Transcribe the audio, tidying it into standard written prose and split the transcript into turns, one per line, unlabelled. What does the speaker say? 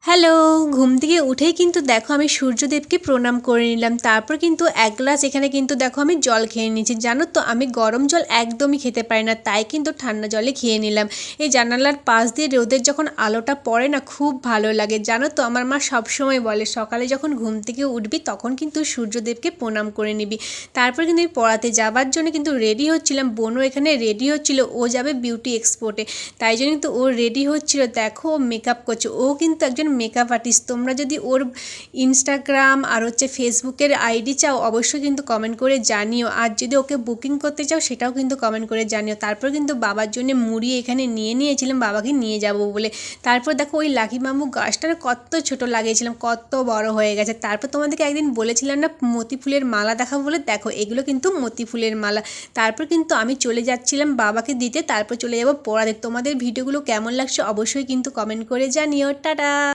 Hello, ঘুম থেকে উঠেই কিন্তু দেখো আমি সূর্যদেবকে প্রণাম করে নিলাম। তারপর কিন্তু এক গ্লাস এখানে কিন্তু দেখো আমি জল খেয়ে নিয়েছি। জানো তো আমি গরম জল একদমই খেতে পারি না, তাই কিন্তু ঠান্ডা জলে খেয়ে নিলাম। এই জানালার পাশ দিয়ে রোদের যখন আলোটা পড়ে না, খুব ভালো লাগে। জানো তো আমার মা সবসময় বলে সকালে যখন ঘুম থেকে উঠবি তখন কিন্তু সূর্যদেবকে প্রণাম করে নিবি। তারপর কিন্তু আমি পড়াতে যাবার জন্য কিন্তু রেডি হচ্ছিলাম। বোনও এখানে রেডি হচ্ছিল, ও যাবে বিউটি এক্সপোর্টে। তাই জন্য কিন্তু ও রেডি হচ্ছিল। দেখো ও মেকআপ করছে, ও কিন্তু একজন মেকআপ আর্টিস্ট। তোমরা যদি ওর ইনস্টাগ্রাম আর ফেসবুকের আইডি চাও অবশ্যই কিন্তু কমেন্ট করে জানিও, আর যদি ওকে বুকিং করতে চাও সেটাও কিন্তু কমেন্ট করে জানিও। তারপর কিন্তু বাবার জন্য মুড়ি এখানে নিয়ে নিয়েছিলাম বাবাকে নিয়ে যাব বলে। তারপর দেখো ওই লাকি বাম্বু গাছটা কত ছোট লাগিয়েছিলাম, কত বড় হয়ে গেছে। তারপর তোমাদেরকে একদিন বলেছিলাম না মতি ফুলের মালা দেখাবো বলে, দেখো এগুলো কিন্তু মতি ফুলের মালা। তারপর কিন্তু আমি চলে যাচ্ছিলাম বাবাকে দিতে, তারপর চলে যাব পড়াতে। তোমাদের ভিডিওগুলো কেমন লাগছে অবশ্যই কিন্তু কমেন্ট করে জানিও। টাটা।